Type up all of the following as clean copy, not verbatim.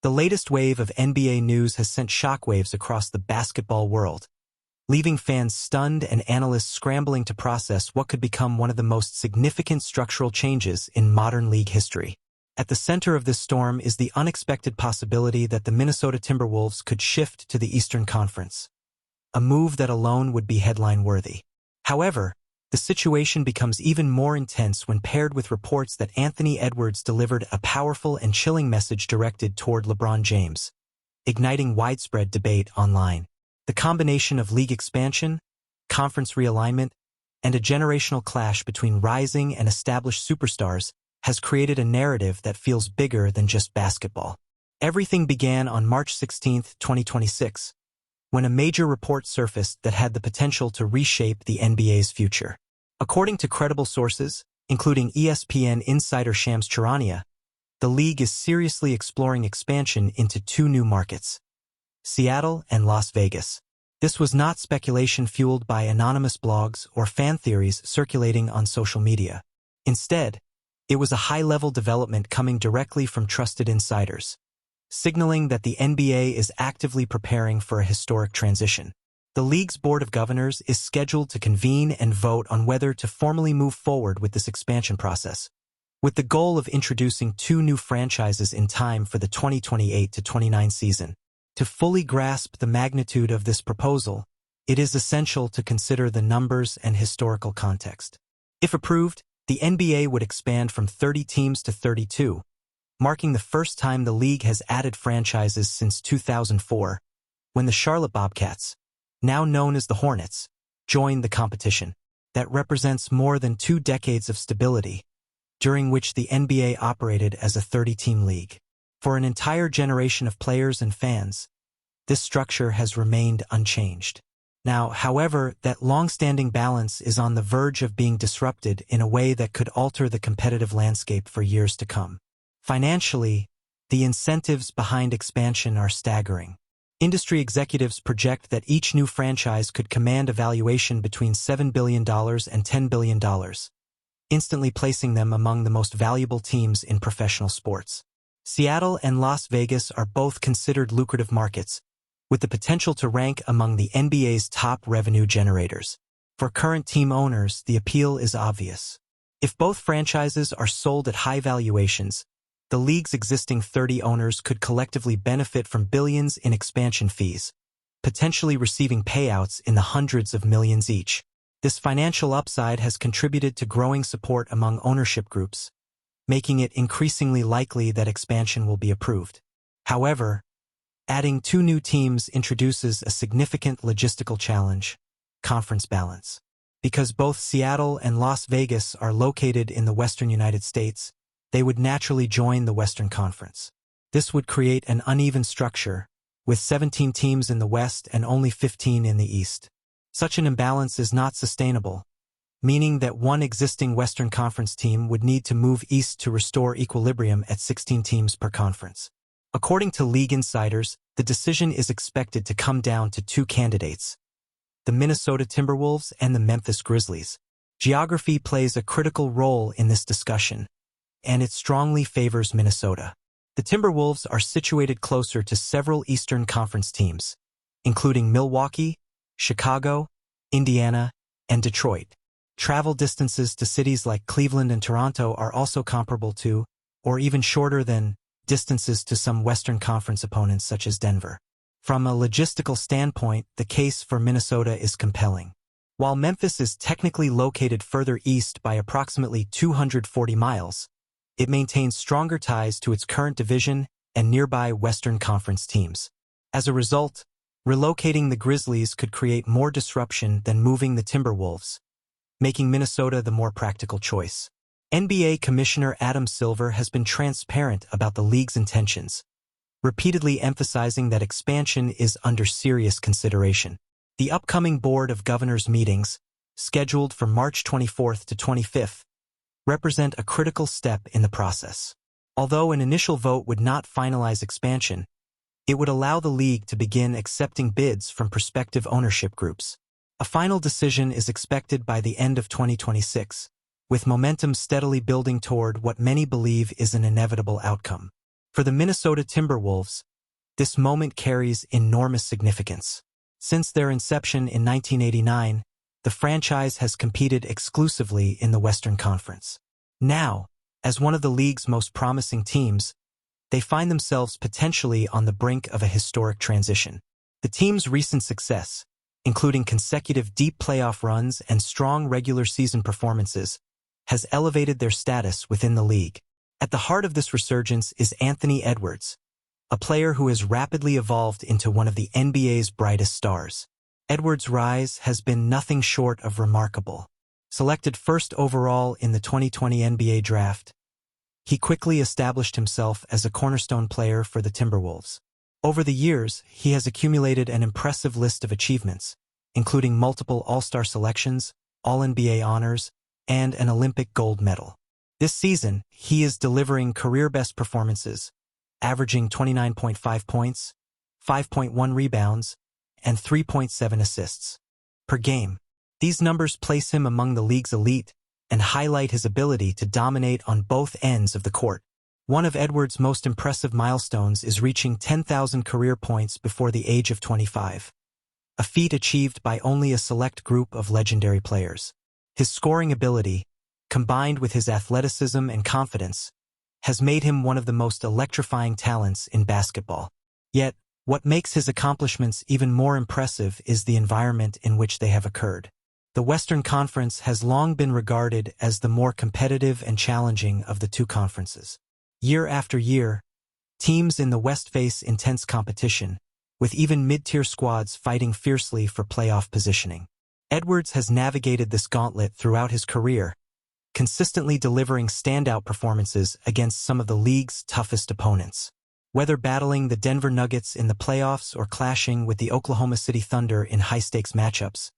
The latest wave of NBA news has sent shockwaves across the basketball world, leaving fans stunned and analysts scrambling to process what could become one of the most significant structural changes in modern league history. At the center of this storm is the unexpected possibility that the Minnesota Timberwolves could shift to the Eastern Conference, a move that alone would be headline-worthy. However, the situation becomes even more intense when paired with reports that Anthony Edwards delivered a powerful and chilling message directed toward LeBron James, igniting widespread debate online. The combination of league expansion, conference realignment, and a generational clash between rising and established superstars has created a narrative that feels bigger than just basketball. Everything began on March 16, 2026, when a major report surfaced that had the potential to reshape the NBA's future. According to credible sources, including ESPN insider Shams Charania, the league is seriously exploring expansion into two new markets, Seattle and Las Vegas. This was not speculation fueled by anonymous blogs or fan theories circulating on social media. Instead, it was a high-level development coming directly from trusted insiders, signaling that the NBA is actively preparing for a historic transition. The league's Board of Governors is scheduled to convene and vote on whether to formally move forward with this expansion process, with the goal of introducing two new franchises in time for the 2028-29 season. To fully grasp the magnitude of this proposal, it is essential to consider the numbers and historical context. If approved, the NBA would expand from 30 teams to 32, marking the first time the league has added franchises since 2004, when the Charlotte Bobcats, now known as the Hornets, joined the competition. That represents more than 2 decades of stability, during which the NBA operated as a 30-team league. For an entire generation of players and fans, this structure has remained unchanged. Now, however, that long-standing balance is on the verge of being disrupted in a way that could alter the competitive landscape for years to come. Financially, the incentives behind expansion are staggering. Industry executives project that each new franchise could command a valuation between $7 billion and $10 billion, instantly placing them among the most valuable teams in professional sports. Seattle and Las Vegas are both considered lucrative markets, with the potential to rank among the NBA's top revenue generators. For current team owners, the appeal is obvious. If both franchises are sold at high valuations, the league's existing 30 owners could collectively benefit from billions in expansion fees, potentially receiving payouts in the hundreds of millions each. This financial upside has contributed to growing support among ownership groups, making it increasingly likely that expansion will be approved. However, adding 2 new teams introduces a significant logistical challenge: conference balance. Because both Seattle and Las Vegas are located in the western United States, they would naturally join the Western Conference. This would create an uneven structure, with 17 teams in the West and only 15 in the East. Such an imbalance is not sustainable, meaning that one existing Western Conference team would need to move east to restore equilibrium at 16 teams per conference. According to league insiders, the decision is expected to come down to 2 candidates: the Minnesota Timberwolves and the Memphis Grizzlies. Geography plays a critical role in this discussion, and it strongly favors Minnesota. The Timberwolves are situated closer to several Eastern Conference teams, including Milwaukee, Chicago, Indiana, and Detroit. Travel distances to cities like Cleveland and Toronto are also comparable to, or even shorter than, distances to some Western Conference opponents such as Denver. From a logistical standpoint, the case for Minnesota is compelling. While Memphis is technically located further east by approximately 240 miles, it maintains stronger ties to its current division and nearby Western Conference teams. As a result, relocating the Grizzlies could create more disruption than moving the Timberwolves, making Minnesota the more practical choice. NBA Commissioner Adam Silver has been transparent about the league's intentions, repeatedly emphasizing that expansion is under serious consideration. The upcoming Board of Governors meetings, scheduled for March 24th to 25th, represent a critical step in the process. Although an initial vote would not finalize expansion, it would allow the league to begin accepting bids from prospective ownership groups. A final decision is expected by the end of 2026, with momentum steadily building toward what many believe is an inevitable outcome. For the Minnesota Timberwolves, this moment carries enormous significance. Since their inception in 1989, the franchise has competed exclusively in the Western Conference. Now, as one of the league's most promising teams, they find themselves potentially on the brink of a historic transition. The team's recent success, including consecutive deep playoff runs and strong regular season performances, has elevated their status within the league. At the heart of this resurgence is Anthony Edwards, a player who has rapidly evolved into one of the NBA's brightest stars. Edwards' rise has been nothing short of remarkable. Selected first overall in the 2020 NBA draft, he quickly established himself as a cornerstone player for the Timberwolves. Over the years, he has accumulated an impressive list of achievements, including multiple All-Star selections, All-NBA honors, and an Olympic gold medal. This season, he is delivering career-best performances, averaging 29.5 points, 5.1 rebounds, and 3.7 assists per game. These numbers place him among the league's elite and highlight his ability to dominate on both ends of the court. One of Edwards' most impressive milestones is reaching 10,000 career points before the age of 25, a feat achieved by only a select group of legendary players. His scoring ability, combined with his athleticism and confidence, has made him one of the most electrifying talents in basketball. Yet, what makes his accomplishments even more impressive is the environment in which they have occurred. The Western Conference has long been regarded as the more competitive and challenging of the two conferences. Year after year, teams in the West face intense competition, with even mid-tier squads fighting fiercely for playoff positioning. Edwards has navigated this gauntlet throughout his career, consistently delivering standout performances against some of the league's toughest opponents. Whether battling the Denver Nuggets in the playoffs or clashing with the Oklahoma City Thunder in high-stakes matchups,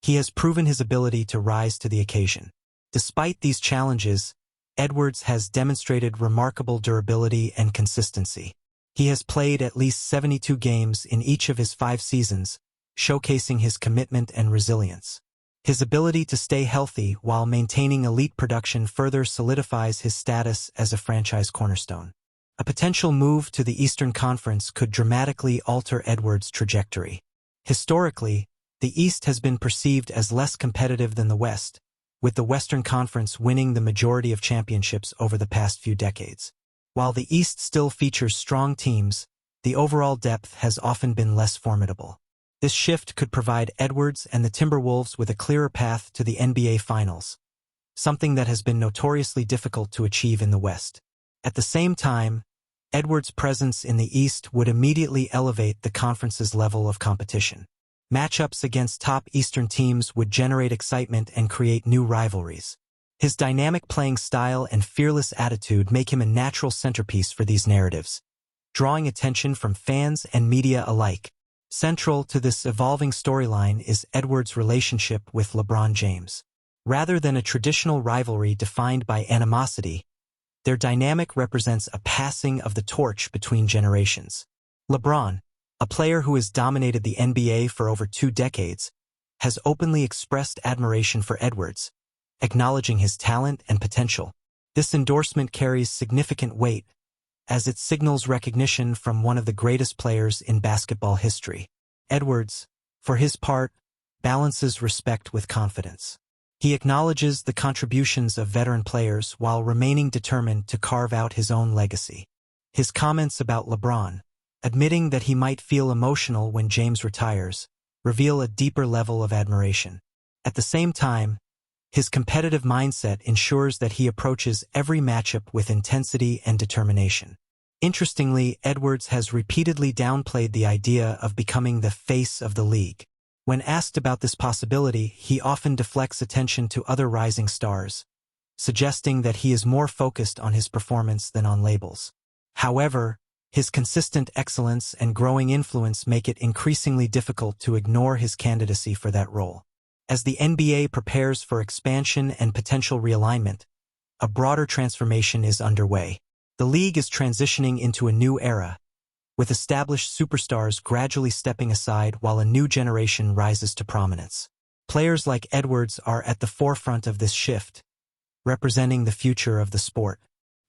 he has proven his ability to rise to the occasion. Despite these challenges, Edwards has demonstrated remarkable durability and consistency. He has played at least 72 games in each of his 5 seasons, showcasing his commitment and resilience. His ability to stay healthy while maintaining elite production further solidifies his status as a franchise cornerstone. A potential move to the Eastern Conference could dramatically alter Edwards' trajectory. Historically, the East has been perceived as less competitive than the West, with the Western Conference winning the majority of championships over the past few decades. While the East still features strong teams, the overall depth has often been less formidable. This shift could provide Edwards and the Timberwolves with a clearer path to the NBA Finals, something that has been notoriously difficult to achieve in the West. At the same time, Edwards' presence in the East would immediately elevate the conference's level of competition. Matchups against top Eastern teams would generate excitement and create new rivalries. His dynamic playing style and fearless attitude make him a natural centerpiece for these narratives, drawing attention from fans and media alike. Central to this evolving storyline is Edwards' relationship with LeBron James. Rather than a traditional rivalry defined by animosity, their dynamic represents a passing of the torch between generations. LeBron, a player who has dominated the NBA for over 2 decades, has openly expressed admiration for Edwards, acknowledging his talent and potential. This endorsement carries significant weight, as it signals recognition from one of the greatest players in basketball history. Edwards, for his part, balances respect with confidence. He acknowledges the contributions of veteran players while remaining determined to carve out his own legacy. His comments about LeBron, admitting that he might feel emotional when James retires, reveal a deeper level of admiration. At the same time, his competitive mindset ensures that he approaches every matchup with intensity and determination. Interestingly, Edwards has repeatedly downplayed the idea of becoming the face of the league. When asked about this possibility, he often deflects attention to other rising stars, suggesting that he is more focused on his performance than on labels. However, his consistent excellence and growing influence make it increasingly difficult to ignore his candidacy for that role. As the NBA prepares for expansion and potential realignment, a broader transformation is underway. The league is transitioning into a new era, with established superstars gradually stepping aside while a new generation rises to prominence. Players like Edwards are at the forefront of this shift, representing the future of the sport.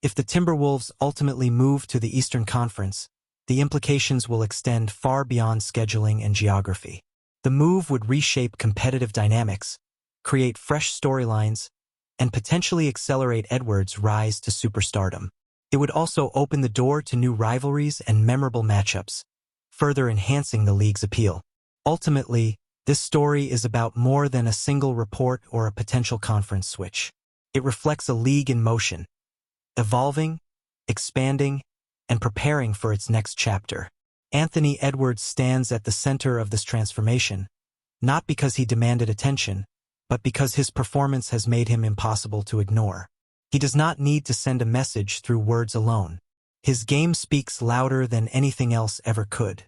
If the Timberwolves ultimately move to the Eastern Conference, the implications will extend far beyond scheduling and geography. The move would reshape competitive dynamics, create fresh storylines, and potentially accelerate Edwards' rise to superstardom. It would also open the door to new rivalries and memorable matchups, further enhancing the league's appeal. Ultimately, this story is about more than a single report or a potential conference switch. It reflects a league in motion, evolving, expanding, and preparing for its next chapter. Anthony Edwards stands at the center of this transformation, not because he demanded attention, but because his performance has made him impossible to ignore. He does not need to send a message through words alone. His game speaks louder than anything else ever could.